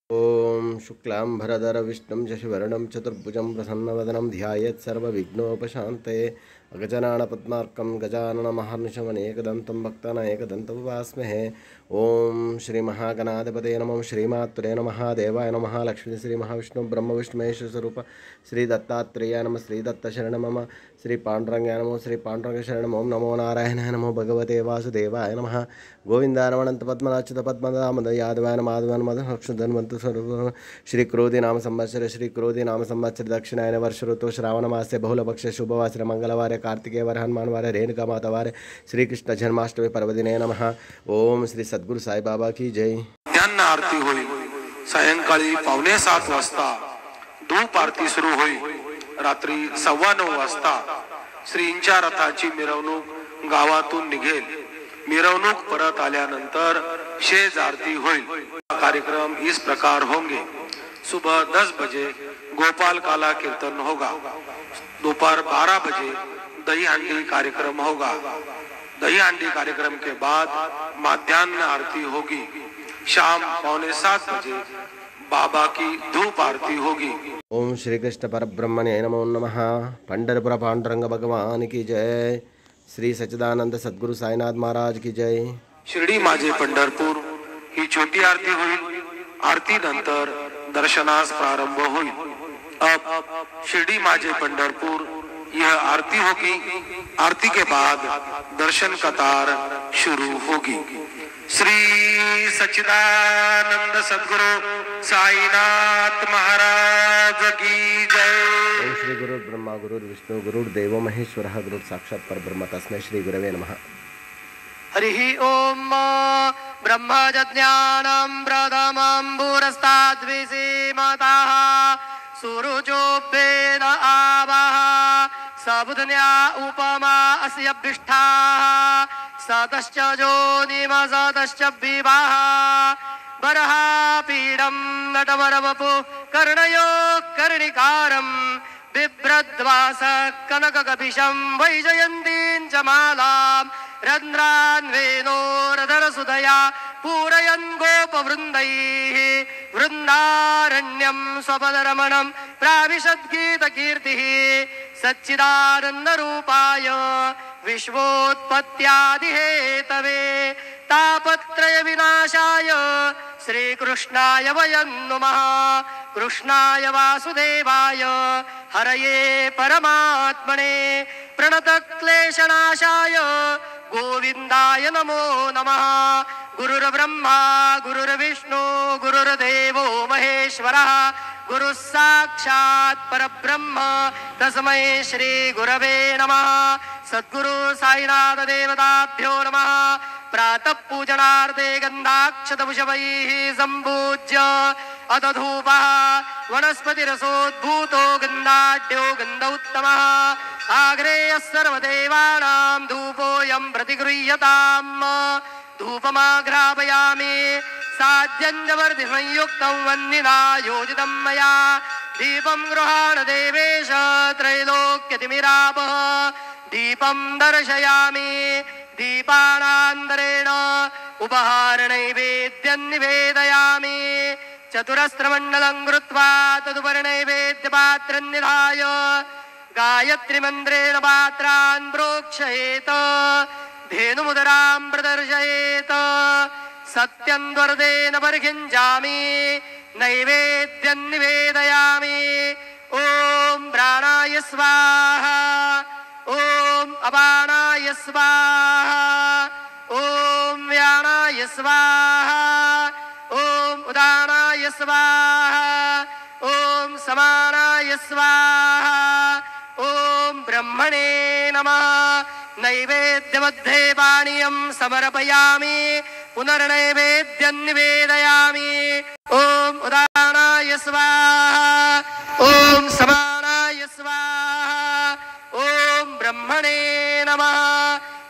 ओम शुक्लांबरधर विष्णुं शशिवर्णं चतुर्भुजं प्रसन्नवदनं ध्यायेत् सर्वविघ्नोपशान्तये अगजाननपद्मार्कं गजाननमहर्निशमनेकदन्तं भक्तानां उपास्महे। ओम श्री महागणाधिपतये नमः। श्रीमात्रे नमः। देवाय नमः। लक्ष्मी श्री महाविष्णु ब्रह्म विष्णु महेश स्वरूप श्री दत्तात्रेयाय नमः। श्री दत्तशरण नमः। श्री पांडुरंगाय नमः। श्री पांडुरंग शरण ओम नमो नारायणाय नमो भगवते वासुदेवाय नमः। गोविंदाय नमः। पद्मनाच्युत पद्मनाभं यादवाय नमः। माधवाय नमः। अक्षधन्वन्तु स्वरूप श्री क्रोधी नाम संवत्सर श्री क्रोधी नाम संवत्सर दक्षिणायन वर्ष ऋतु श्रावण मासे बहुलपक्ष शुभवासरे मंगलवारे कार्तिकेय वार हनुमानवारे रेणुका मातावारे श्री कृष्ण जन्माष्टमी पर्वदिने नमः। ओम श्री सद्गुरु साई बाबा की जय। त्यांना आरती होईल। सायंकाळी 7:45 वाजता धूप आरती सुरू होईल। रात्री 9:15 वाजता श्रींच्या रथाची मिरवणूक गावातून निघेल। मिरवणूक परत आल्यानंतर शेज आरती होईल। कार्यक्रम इस प्रकार होंगे। सुबह 10 बजे गोपाल काला कीर्तन होगा। दोपहर 12 बजे दही हांडी कार्यक्रम होगा। दही हांडी कार्यक्रम के बाद माध्याह्न आरती होगी। शाम 6:45 बजे बाबा की धूप आरती होगी। ओम श्री कृष्ण परब्रह्मणे नमो नमः। पंढरपुर पांडुरंग भगवान की जय। श्री सच्चिदानंद सद्गुरु साईनाथ महाराज की जय। शिर्डी माझे पंढरपूर ही छोटी आरती होईल। आरती नंतर दर्शनास प्रारंभ होईल। अब शिर्डी माझे पंढरपुर यह आरती होगी। आरती के बाद दर्शन कतार शुरू होगी। श्री सच्चिदानंद सद्गुरु साईनाथ महाराज की जय। ओम श्री गुरु ब्रह्मा गुरु विष्णु गुरुर्देवो महेश्वरः गुरु साक्षात् परब्रह्म तस्मै श्री गुरवे नमः। हरिः ओम ब्रह्मज्ञानं प्रथमं पुरस्ताद्विसीमतः सुरुचोपेन आवः सबुधन्या उपमा अस्य अभ्यष्टाः सतश्च जोनिमसतश्च विवाह बर्हापीडं नटवरवपु कर्णयो कर्णिकारं बिभ्रद्वास कनककपिशं वैजयन्तीं च मालां रन्ध्रान्वेनोरधरसुधया पूरयन् गोपवृन्दैः वृन्दारण्यं स्वपदरमणं प्राविशद्गीतकीर्तिः सच्चिदानन्दरूपाय विश्वोत्पत्त्यादिहेतवे तापत्रय विनाशाय श्रीकृष्णाय वयं नमः। कृष्णाय वासुदेवाय हरये परमात्मने प्रणतक्लेशनाशाय गोविन्दाय नमो नमः। गुरुर्ब्रह्मा गुरुर्विष्णु गुरुर्देवो महेश्वरः गुरुः साक्षात् परब्रह्म तस्मै श्री गुरवे नमः। सद्गुरु साईनाथ देवताभ्यो नमः। प्रातः पूजनार्थे गन्धाक्षतपुष्पैः सम्पूज्य अथ धूपः वनस्पतिरसोद्भूतो गन्धाढ्यो गन्ध उत्तमः आग्रेयः सर्वदेवानां धूपोऽयं प्रतिगृह्यताम्। धूपमाघ्रापयामि साध्यञ्जवर्धिसंयुक्तं वह्निना योजितं मया दीपं गृहाण देवेश त्रैलोक्यतिमिरापः दीपं दर्शयामि। दीपानान्तरेण उपहारनैवेद्यं निवेदयामि। चतुरस्रमण्डलं कृत्वा तदुपरि नैवेद्यपात्रं निधाय गायत्रीमन्त्रेण पात्रान् प्रोक्षयेत् धेनुमुदरां प्रदर्शयेत्। सत्यं द्वर्देन परिखिञ्चामि नैवेद्यं निवेदयामि। ॐ प्राणाय स्वाहा ॐ अपानाय स्वाहा ॐ व्यानाय स्वाहा ॐ उदानाय स्वाहा ॐ समानाय स्वाहा ॐ ब्रह्मणे नमः। नैवेद्यमध्ये पानीयं समर्पयामि पुनर्नैवेद्यं निवेदयामि। ॐ उदानाय स्वाहा ॐ समानाय स्वाहा ॐ ब्रह्मणे नमः।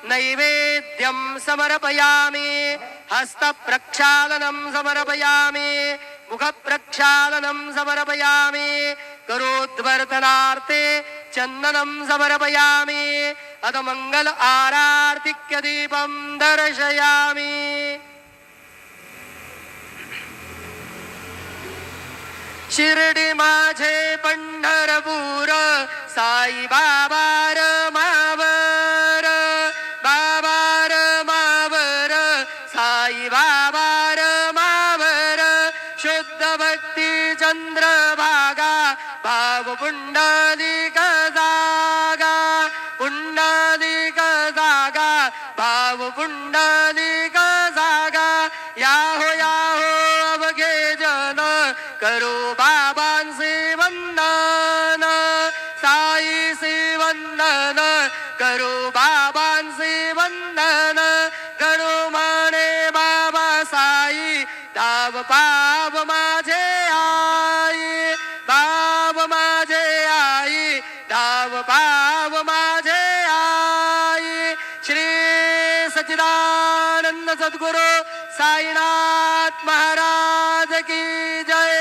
नैवेद्यं समर्पयामि हस्तप्रक्षालनं समर्पयामि मुखप्रक्षालनं समर्पयामि करोद्वर्तनार्थे चन्दनं समर्पयामि अथ मंगल आरार्तिक्य दीपं दर्शयामि। शिर्डी माझे पंढरपूर साई बाबा मावर बाबा मावर साई बाबा मावर शुद्ध भक्ती चंद्रभागा भाव पुंडलिक जागा पुंडलिक जागा भाव पुंडलिक जागा याहो अवघे जन करो बाबांचे वंदन साईचे वंदन करो बाबांचे वंदन गणो म्हणे बाबा साई दाव पाव माझे आई बाब माझे आई दाव पाव माझे आई श्री सच्चिदानंद सद्गुरु साईनाथ महाराज की जय.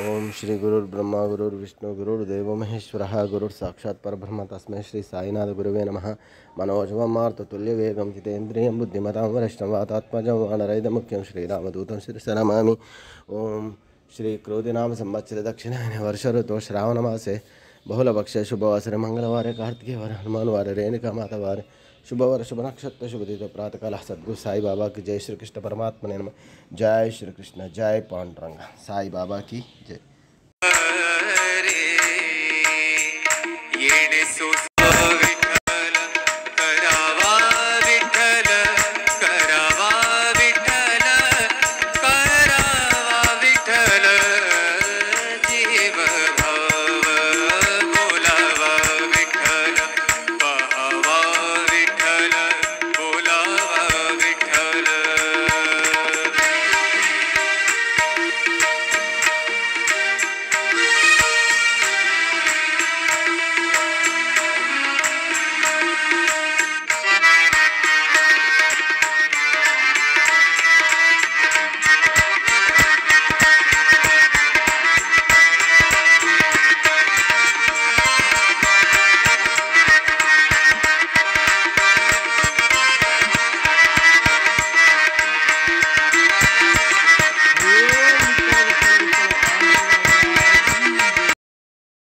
ओम श्री गुरुर्ब्रह्मा गुरुर्विष्णु गुरुर्देवो महेश्वरः गुरुर्साक्षात् परब्रह्म तस्मै श्री साईनाथ गुरुवे नमः. मनोजवमार्ततुल्यवेगं जितेन्द्रियं बुद्धिमतां वरिष्ठं वातात्मजं वानरैदमुख्यं श्रीरामदूतं शिरसा नमामि. ओम श्री क्रोधिनाम संवत्सरे दक्षिणायने वर्ष ऋतु श्रावणमासे बहुलपक्षे शुभवासरे मंगलवारे कार्तिकेयवारे हनुमानवारे रेणुकामातावारे शुभवार शुभ नक्षत्र शुभदित प्रातःकाल. सद्गुरु साई बाबा की जय. श्री कृष्ण परमात्मा ने नमः. जय श्री कृष्ण. जय पांडुरंग. साई बाबा की जय.